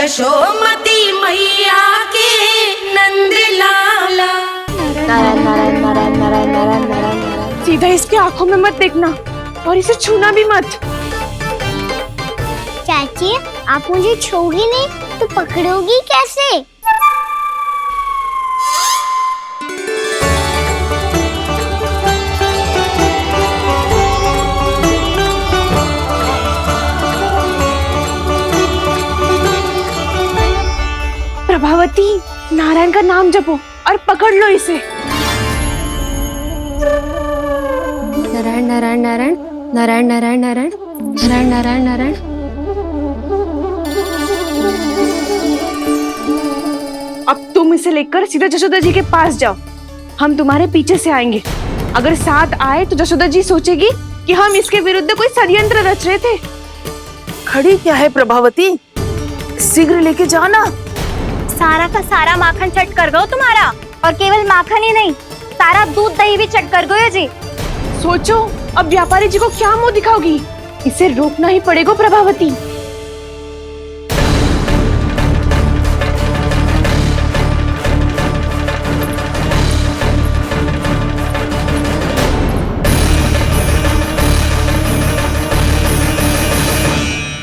यशोमती मैया के नंद लाला। नारायण नारायण नारायण नारायण नारायण नारायण। सीधा इसके आंखों में मत देखना और इसे छूना भी मत। चाची, आप मुझे छोड़ोगी नहीं तो पकड़ोगी कैसे? प्रभावती, नारायण का नाम जपो और पकड़ लो इसे। नारायण नारायण नारायण नारायण नारायण नारायण नारायण नारायण नारायण। अब तुम इसे लेकर सीधा जशोदा जी के पास जाओ, हम तुम्हारे पीछे से आएंगे। अगर साथ आए तो जशोदा जी सोचेगी कि हम इसके विरुद्ध कोई षड्यंत्र रच रहे थे। खड़ी क्या है प्रभावती, शीघ्र लेके जाना। सारा का सारा माखन चट कर गयो तुम्हारा, और केवल माखन ही नहीं, सारा दूध दही भी चट कर गयो जी। सोचो अब व्यापारी जी को क्या मुंह दिखाओगी। इसे रोकना ही पड़ेगा प्रभावती।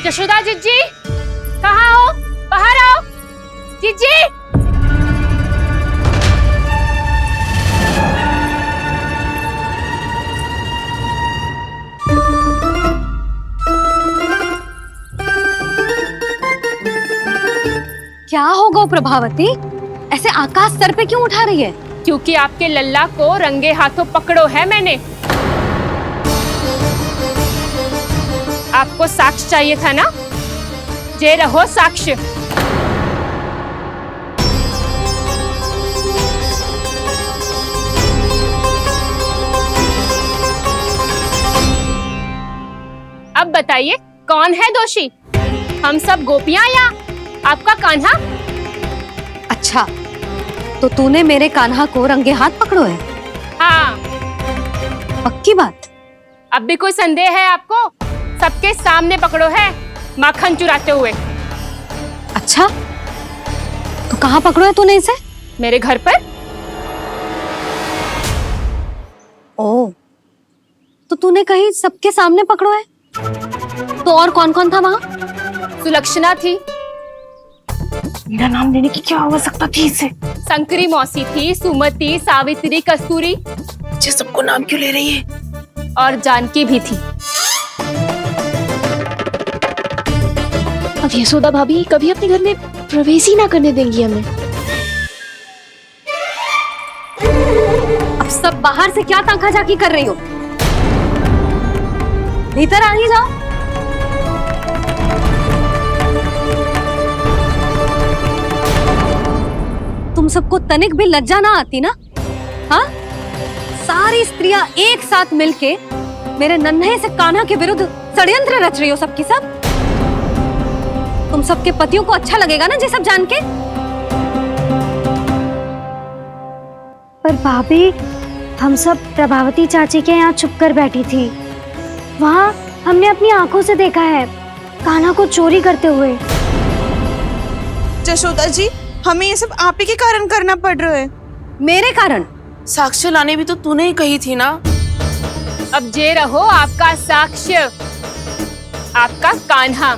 यशोदा जीजी, कहाँ हो? बाहर आओ जीजी। क्या हो गो प्रभावती, ऐसे आकाश सर पे क्यों उठा रही है? क्योंकि आपके लल्ला को रंगे हाथों पकड़ो है मैंने। आपको साक्ष्य चाहिए था ना, जे रहो साक्ष्य। अब बताइए कौन है दोषी, हम सब गोपियां या आपका कान्हा? अच्छा, तो तूने मेरे कान्हा को रंगे हाथ पकड़ो है? हाँ। पक्की बात? अब भी कोई संदेह है आपको? सबके सामने पकड़ो है, माखन चुराते हुए। अच्छा, तो कहाँ पकड़ो है तूने इसे? मेरे घर पर। ओ, तो तूने कहीं सबके सामने पकड़ो है? तो और कौन कौन था वहाँ? सुलक्षणा थी। मेरा नाम लेने की क्या आवश्यकता थी इसे? संकरी मौसी थी, सुमति, सावित्री, कस्तूरी। ये सबको नाम क्यों ले रही है? और जानकी भी थी। अब यशोदा भाभी कभी अपने घर में प्रवेश ही ना करने देंगी हमें। अब सब बाहर से क्या ताका झाकी कर रही हो? भीतर आ ही जाओ। तुम सबको तनिक भी लज्जा ना आती ना? हाँ, सारी स्त्रियां एक साथ मिलके मेरे नन्हे से कान्हा के विरुद्ध षड्यंत्र रच रही हो सबकी सब। तुम सबके पतियों को अच्छा लगेगा ना ये सब जान के? पर भाभी, हम सब प्रभावती चाची के यहाँ छुप कर बैठी थी। वहाँ हमने अपनी आंखों से देखा है कान्हा को चोरी करते हुए। जशोदा जी, हमें ये सब आप ही के कारण करना पड़ रहा है। मेरे कारण? साक्ष्य लाने भी तो तूने ही कही थी ना। अब जे रहो आपका साक्ष्य, आपका कान्हा।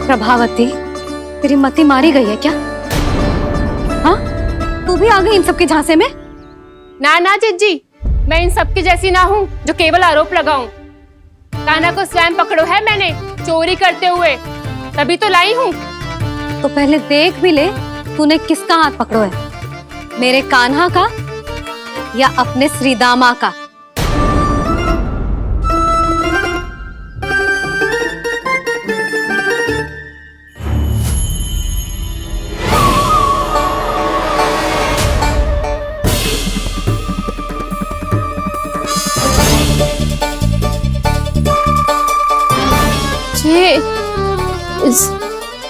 प्रभावती, तेरी मति मारी गई है क्या? हाँ, तू भी आ गई इन सबके झांसे में? ना ना जिज्जी, मैं इन सबकी जैसी ना हूँ जो केवल आरोप लगाऊं। कान्हा को स्वयं पकड़ो है मैंने चोरी करते हुए, तभी तो लाई हूँ। तो पहले देख भी ले तूने किसका हाथ पकड़ो है, मेरे कान्हा का या अपने श्रीदामा का?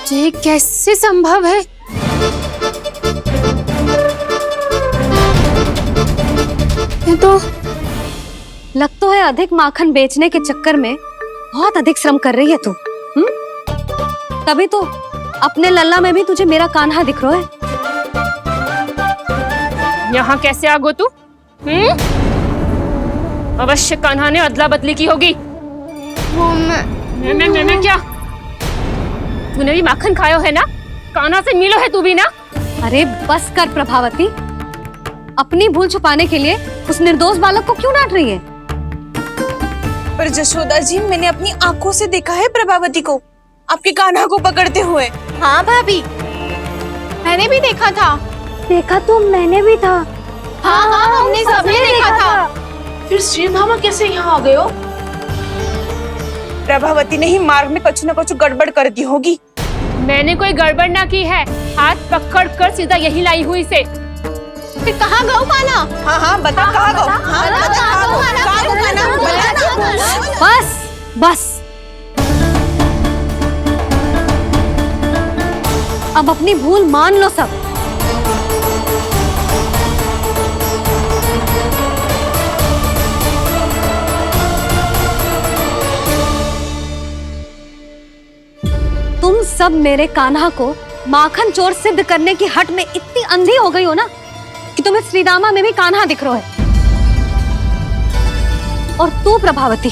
जे कैसे संभव है? ये तो लग तो है अधिक माखन बेचने के चक्कर में बहुत अधिक श्रम कर रही है तू। तभी तो अपने लल्ला में भी तुझे मेरा कान्हा दिख रहा है। यहाँ कैसे आ गो तू? अवश्य कान्हा ने अदला बदली की होगी। वो मैं क्या? तूने भी माखन खायो है ना? कान्हा से मिलो है तू भी ना? अरे बस कर प्रभावती, अपनी भूल छुपाने के लिए उस निर्दोष बालक को क्यों डांट रही है? पर जशोदा जी, मैंने अपनी आंखों से देखा है प्रभावती को आपके कान्हा को पकड़ते हुए। हाँ भाभी, मैंने भी देखा था। देखा तो मैंने भी था। हाँ हाँ, हमने सबने देखा था। फिर श्रीधामा कैसे यहाँ आ गए हो? प्रभावती ने ही मार्ग में कुछ न कुछ गड़बड़ कर दी होगी। मैंने कोई गड़बड़ ना की है, हाथ पकड़ कर सीधा यही लाई हुई से। फिर कहाँ गौ कान्हा? हाँ बता कहाँ गो? हाँ बता कहाँ गो? कहाँ गो कान्हा? बता ना। बस बस, अब अपनी भूल मान लो सब। तुम सब मेरे कान्हा को माखन चोर सिद्ध करने की हट में इतनी अंधी हो गई हो ना कि तुम्हें श्रीदामा में भी कान्हा दिख रहा है। और तू प्रभावती,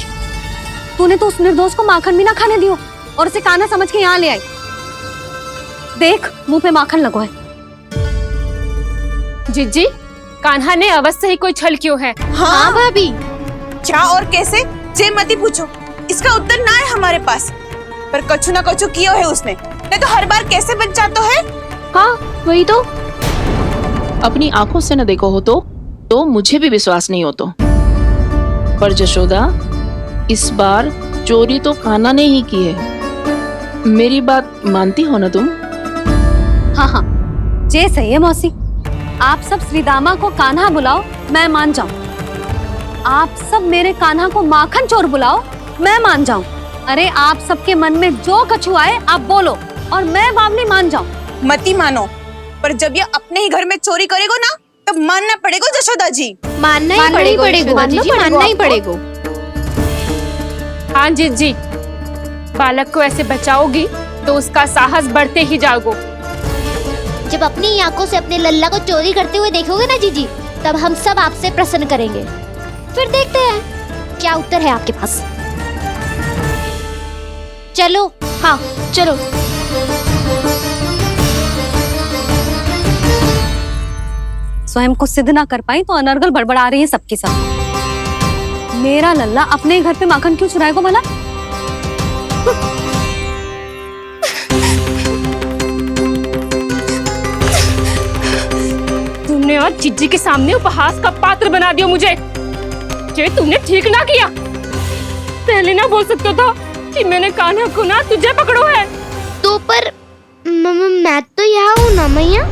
तूने तो उस निर्दोष को माखन भी ना खाने दियो और उसे कान्हा समझ के यहाँ ले आई। देख, मुंह पे माखन लगो है। जिज्जी, कान्हा ने अवश्य ही कोई छल क्यों है। हाँ भाभी, क्या और कैसे? जे मती पूछो, इसका उत्तर ना है हमारे पास। पर कछु ना कछु कियो है उसने, नहीं तो हर बार कैसे बच जाता है। हाँ वही तो। अपनी आंखों से न देखो हो तो मुझे भी विश्वास नहीं हो तो। पर जशोदा, इस बार चोरी तो कान्हा ने ही की है। मेरी बात मानती हो ना तुम? हाँ, जे सही है मौसी। आप सब श्रीदामा को कान्हा बुलाओ, मैं मान जाऊं। आप सब मेरे कान्हा को माखन चोर बुलाओ, मैं मान जाऊं। अरे आप सबके मन में जो कछु आए आप बोलो और मैं बावली मान जाऊं। मती मानो, पर जब ये अपने ही घर में चोरी करेगो ना, तब मानना पड़ेगा जशोदा जी। मानना ही पड़ेगा जी, मानना ही पड़ेगा। हाँ जिज्जी, बालक को ऐसे बचाओगी तो उसका साहस बढ़ते ही जाओगे। जब अपनी आंखों से अपने लल्ला को चोरी करते हुए देखोगे ना जीजी, तब हम सब आपसे प्रसन्न करेंगे। फिर देखते हैं क्या उत्तर है आपके पास। चलो। हाँ चलो। स्वयं को सिद्ध ना कर पाई तो अनर्गल बड़बड़ा रही है सबके साथ। मेरा लल्ला अपने ही घर पे माखन क्यों चुराएगा भला? तुमने आज जिज्जी के सामने उपहास का पात्र बना दिया मुझे। ये तुमने ठीक ना किया। पहले ना बोल सकता था कि मैंने कान्हा को ना तुझे पकड़ो है। तो पर मैं तो यहाँ हूँ ना मैया।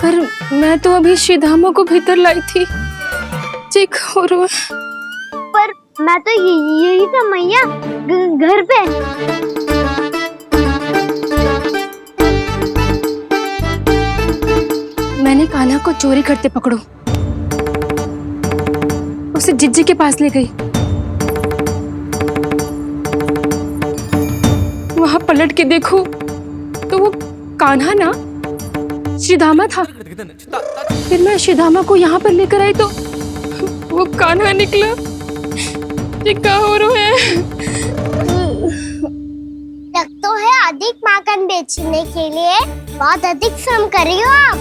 पर मैं तो अभी श्रीधामा को भीतर लाई थी। चेक हो रहा है। पर मैं तो यही था मैया, घर पे। मैंने कान्हा को चोरी करते पकड़ो, उसे जिज्जी के पास ले गई। वहां पलट के देखो तो वो कान्हा ना श्रीधामा था। फिर मैं श्रीधामा को यहाँ पर लेकर आई तो वो कान्हा निकला। ये क्या हो रहा है? लग तो है अधिक माखन बेचने के लिए बहुत अधिक श्रम कर रही हो आप।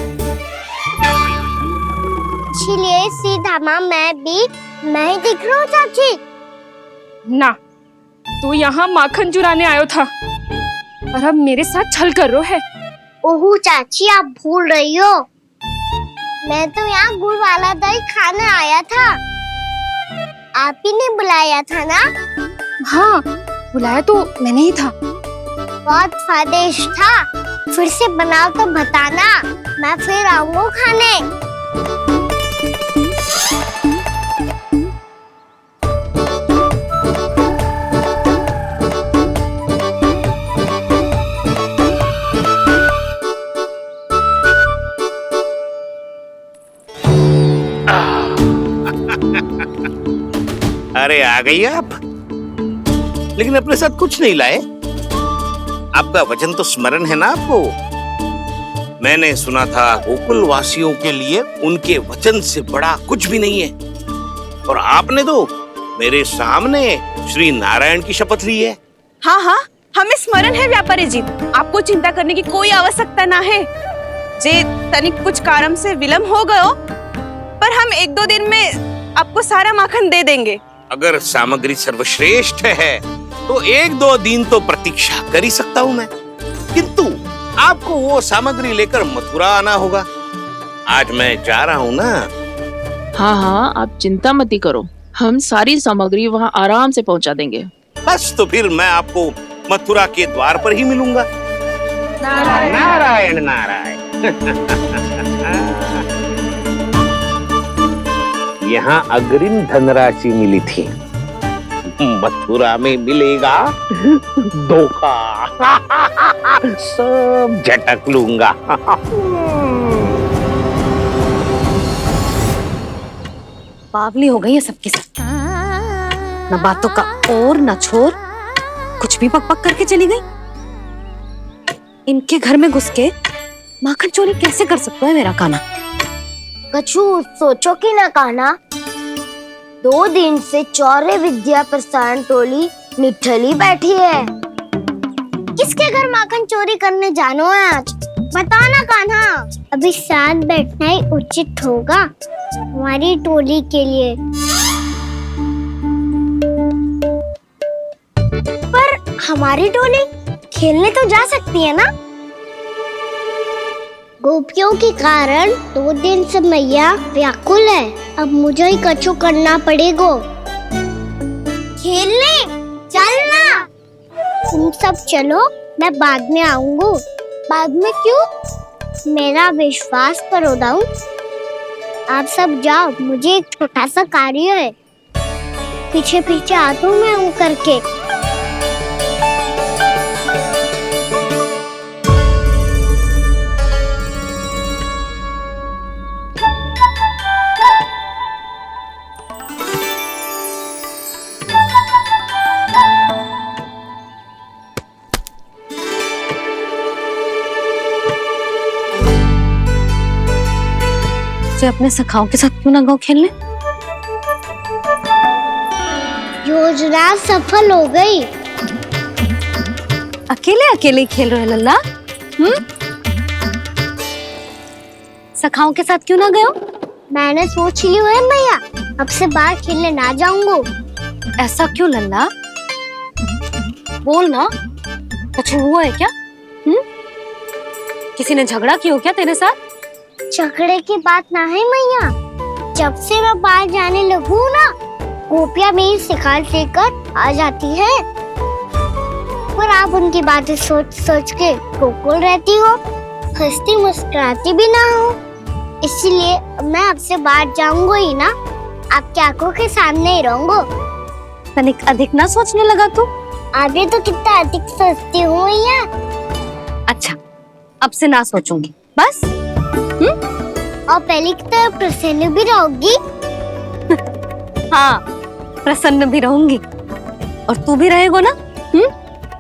इसलिए सीधामा मैं ही दिख रहा हूँ चाची। ना, तू यहाँ माखन चुराने आयो था और अब मेरे साथ छल कर रो है। ओह चाची, आप भूल रही हो, मैं तो यहाँ गुड़ वाला दही खाने आया था। आप ही ने बुलाया था ना? हाँ, बुलाया तो मैंने ही था। बहुत स्वादिष्ट था। फिर से बनाओ तो बताना, मैं फिर आऊंगा खाने। अरे आ गई आप, लेकिन अपने साथ कुछ नहीं लाए। आपका वचन तो स्मरण है ना आपको? मैंने सुना था गोकुल वासियों के लिए उनके वचन से बड़ा कुछ भी नहीं है, और आपने तो मेरे सामने श्री नारायण की शपथ ली है। हाँ हाँ, हमें स्मरण है व्यापारी जी, आपको चिंता करने की कोई आवश्यकता ना है। जे तनिक कुछ कारण से विलंब हो गयो, पर हम 1-2 दिन में आपको सारा माखन दे देंगे। अगर सामग्री सर्वश्रेष्ठ है तो 1-2 दिन तो प्रतीक्षा कर ही सकता हूँ मैं, किंतु आपको वो सामग्री लेकर मथुरा आना होगा। आज मैं जा रहा हूँ ना। हाँ हाँ, आप चिंता मत ही करो, हम सारी सामग्री वहाँ आराम से पहुँचा देंगे। बस तो फिर मैं आपको मथुरा के द्वार पर ही मिलूंगा। नारायण नारायण। यहाँ अग्रिम धनराशि मिली थी, मथुरा में मिलेगा धोखा। सब झटक लूंगा। बावली हो गई है सबकी सब, न बातों का और न छोर, कुछ भी पक पक करके चली गई। इनके घर में घुस के माखन चोरी कैसे कर सकता है मेरा काना? कछु सोचो कि ना कान्हा, 2 दिन से चौर्य विद्या प्रसारण टोली निठली बैठी है। किसके घर माखन चोरी करने जानो है आज? बताओ ना कान्हा। अभी साथ बैठना ही उचित होगा हमारी टोली के लिए। पर हमारी टोली खेलने तो जा सकती है ना? गोपियों के कारण 2 दिन से मैया व्याकुल है। अब मुझे ही कछु करना पड़ेगा। खेलने चलना। तुम सब चलो, मैं बाद में आऊंगा। बाद में क्यों? मेरा विश्वास करो दाऊ। आप सब जाओ, मुझे एक छोटा सा कार्य है। पीछे पीछे आता हूँ मैं हूँ करके। से अपने सखाओं के साथ क्यों ना गाँव खेलने? योजना सफल हो गई। अकेले अकेले ही खेल रहे लल्ला? सखाओं के साथ क्यों ना गए हो? मैंने सोच लिया है मैया, अब से बाहर खेलने ना जाऊंगा। ऐसा क्यों लल्ला? बोल ना, कुछ हुआ है क्या? किसी ने झगड़ा किया हो क्या तेरे साथ? झगड़े की बात ना है मैया। जब से मैं बाहर जाने लगू ना, गोपियां मेरी शिकायत लेकर आ जाती है, पर आप उनकी बातें सोच सोच के गोकुल रहती हो, हंसती मुस्कुराती भी ना हो। इसलिए मैं आपसे बाहर जाऊंगा ही ना, आपकी आंखों के सामने ही रहूंगा। तनिक अधिक ना सोचने लगा तू? आगे तो कितना अधिक सोचती हूँ मैया। अच्छा, अब से ना सोचूंगी बस। और पहले की तरह प्रसन्न भी रहोगी। हाँ, प्रसन्न भी रहूंगी, और तू भी रहेगा ना?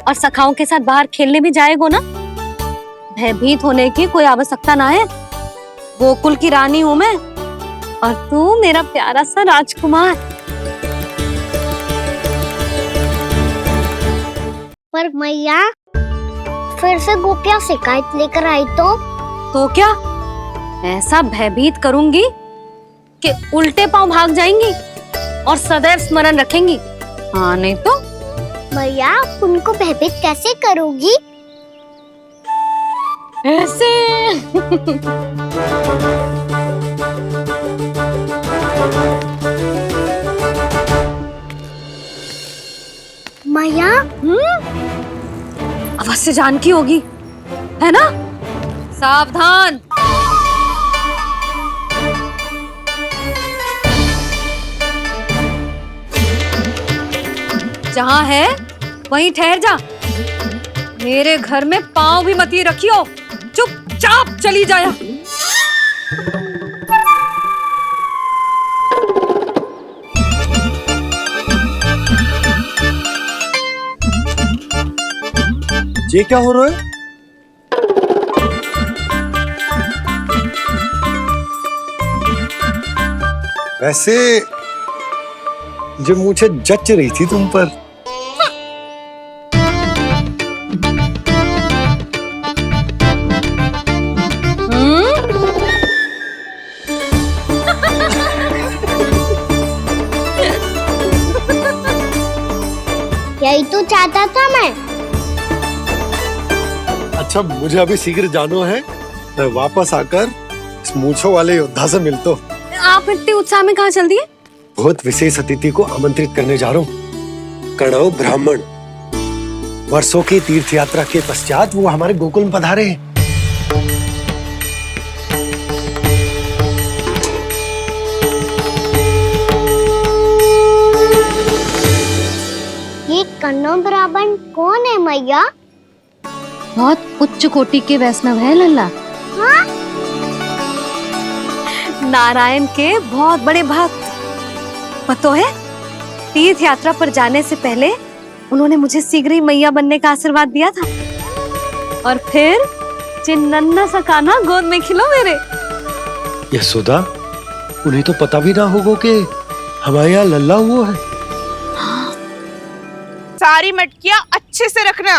और सखाओं के साथ बाहर खेलने भी जाएगा ना? भयभीत होने की कोई आवश्यकता ना है। गोकुल की रानी हूँ मैं, और तू मेरा प्यारा सा राजकुमार। पर मैया, फिर से गोपियां शिकायत लेकर आई तो क्या ऐसा भयभीत करूंगी कि उल्टे पांव भाग जाएंगी और सदैव स्मरण रखेंगी? हाँ नहीं तो? मैया, आप उनको भयभीत कैसे करोगी? ऐसे। मैया, अवश्य से जानकी होगी, है ना? सावधान। जहां है वहीं ठहर जा। मेरे घर में पांव भी मत ही रखियो, चुपचाप चली जाया। ये क्या हो रहा है? वैसे जो मुझे जच रही थी तुम पर। यही तो चाहता था मैं। अच्छा, मुझे अभी शीघ्र जाना है। मैं वापस आकर इस मूंछों वाले योद्धा से मिलता हूँ। आप इतने उत्साह में कहाँ चल दिए? बहुत विशेष अतिथि को आमंत्रित करने जा रहा हूँ। कणव ब्राह्मण। वर्षों की तीर्थ यात्रा के पश्चात वो हमारे गोकुल में पधारे हैं। ये कन्नौ ब्राह्मण कौन है मैया? बहुत उच्च कोटि के वैष्णव है लल्ला। हाँ? नारायण के बहुत बड़े भक्त। पता है, तीर्थ यात्रा पर जाने से पहले उन्होंने मुझे शीघ्र ही मैया बनने का आशीर्वाद दिया था। और फिर चिन्नन्ना सा कान्हा गोद में खिलो मेरे। यशोदा, उन्हें तो पता भी ना होगा कि हमारे यहाँ लल्ला हुआ है। सारी मटकियां अच्छे से रखना।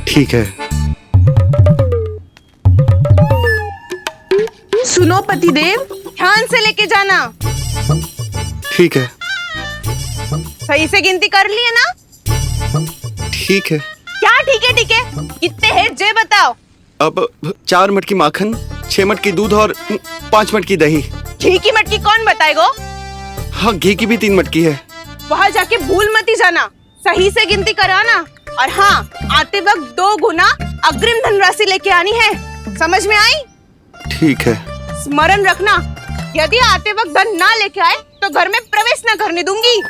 ठीक है। सुनो पतिदेव, ध्यान से लेके जाना। ठीक है। सही से गिनती कर लिए ना? ठीक है। क्या ठीक है ठीक है? कितने हैं जे बताओ। अब 4 मटकी माखन, 6 मटकी दूध और 5 मटकी दही। घी की मटकी कौन बताएगा? हाँ, घी की भी 3 मटकी है। वहाँ जाके भूल मत जाना, सही से गिनती कराना। और हाँ, आते वक्त 2 गुना अग्रिम धनराशि लेके आनी है। समझ में आई? ठीक है। स्मरण रखना, यदि आते वक्त धन ना लेके आए तो घर में प्रवेश न करने दूंगी।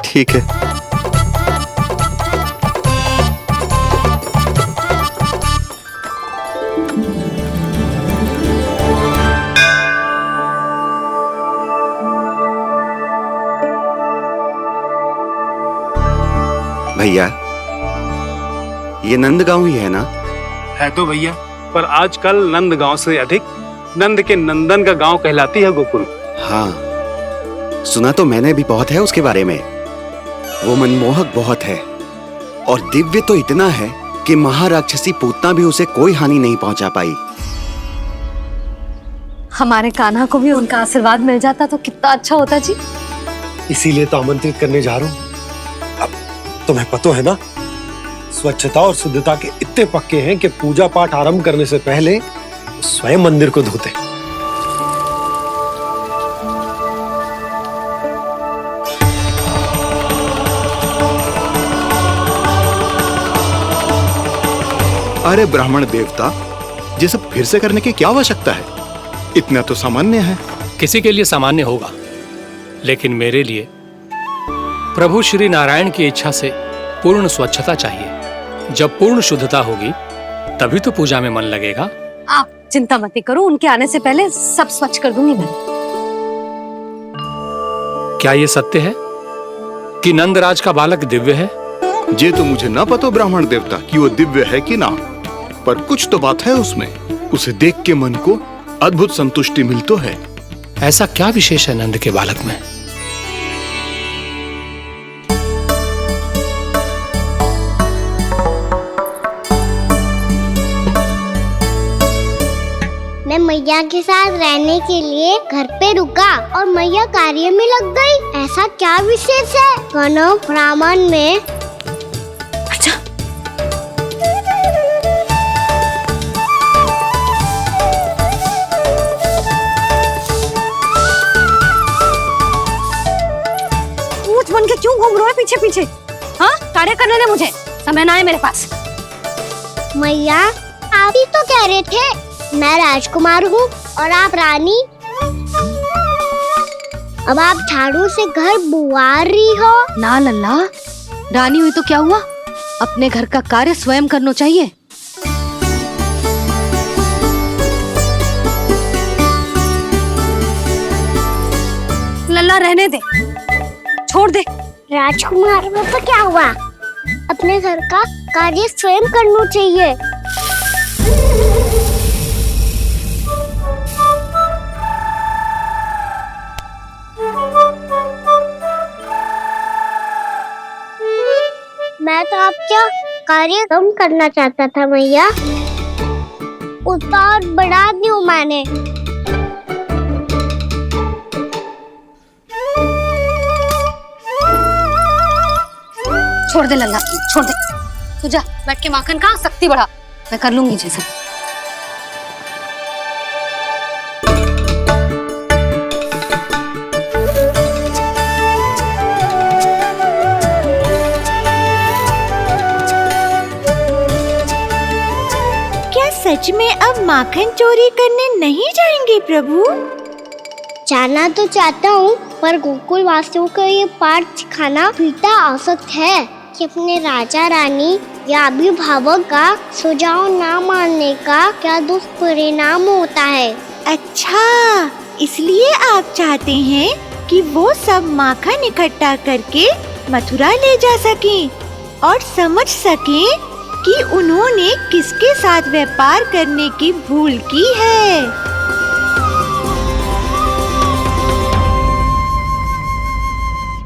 ठीक है। भैया, ये नंदगांव ही है ना? है तो भैया, पर आजकल नंदगांव से अधिक नंद के नंदन का गांव कहलाती है गोकुल। हाँ, सुना तो मैंने भी बहुत है उसके बारे में। वो मनमोहक बहुत है और दिव्य तो इतना है कि महाराक्षसी पूतना भी उसे कोई हानि नहीं पहुंचा पाई। हमारे कान्हा को भी उनका आशीर्वाद मिल जाता तो कितना अच्छा होता जी। इसीलिए तो आमंत्रित करने जा रहा हूँ। अब तुम्हें पता है ना, स्वच्छता और शुद्धता के इतने पक्के हैं कि पूजा पाठ आरंभ करने से पहले स्वयं मंदिर को धोते। अरे ब्राह्मण देवता, ये सब फिर से करने की क्या आवश्यकता है? इतना तो सामान्य है। किसी के लिए सामान्य होगा, लेकिन मेरे लिए प्रभु श्री नारायण की इच्छा से पूर्ण स्वच्छता चाहिए। जब पूर्ण शुद्धता होगी तभी तो पूजा में मन लगेगा। आप चिंता मत करो, उनके आने से पहले सब स्वच्छ कर दूंगी मैं। क्या ये सत्य है कि नंदराज का बालक दिव्य है? ये तो मुझे ना पता ब्राह्मण देवता कि वो दिव्य है कि ना, पर कुछ तो बात है उसमें। उसे देख के मन को अद्भुत संतुष्टि मिल तो है। ऐसा क्या विशेष है नंद के बालक में? मैं मैया के साथ रहने के लिए घर पे रुका और मैया कार्य में लग गई। ऐसा क्या विशेष है कन्नौ ब्राह्मण में? अच्छा, ऊंच बन के क्यों घूम रहे हो कार्य करने दे मुझे, समय ना है मेरे पास। मैया आप ही तो कह रहे थे मैं राजकुमार हूँ और आप रानी। अब आप झाड़ू से घर बुआर रही हो। ना लल्ला, रानी हुई तो क्या हुआ, अपने घर का कार्य स्वयं करना चाहिए। लल्ला रहने दे, छोड़ दे। राजकुमार में तो क्या हुआ, अपने घर का कार्य स्वयं करना चाहिए। मैं तो आपका कार्य कम करना चाहता था मैया, उतना और बढ़ा दूं मैंने। छोड़ दे लल्ला, छोड़ दे। तू जा बैठ के माखन खा, शक्ति बढ़ा, मैं कर लूंगी जैसे। क्या सच में अब माखन चोरी करने नहीं जाएंगे प्रभु? जाना तो चाहता हूँ, पर गोकुल वासियों को ये पाठ सिखाना पिता आवश्यक है कि अपने राजा रानी या अभिभावक का सुझाव ना मानने का क्या दुष्परिणाम होता है। अच्छा, इसलिए आप चाहते हैं कि वो सब माखन इकट्ठा करके मथुरा ले जा सकें और समझ सकें कि उन्होंने किसके साथ व्यापार करने की भूल की है।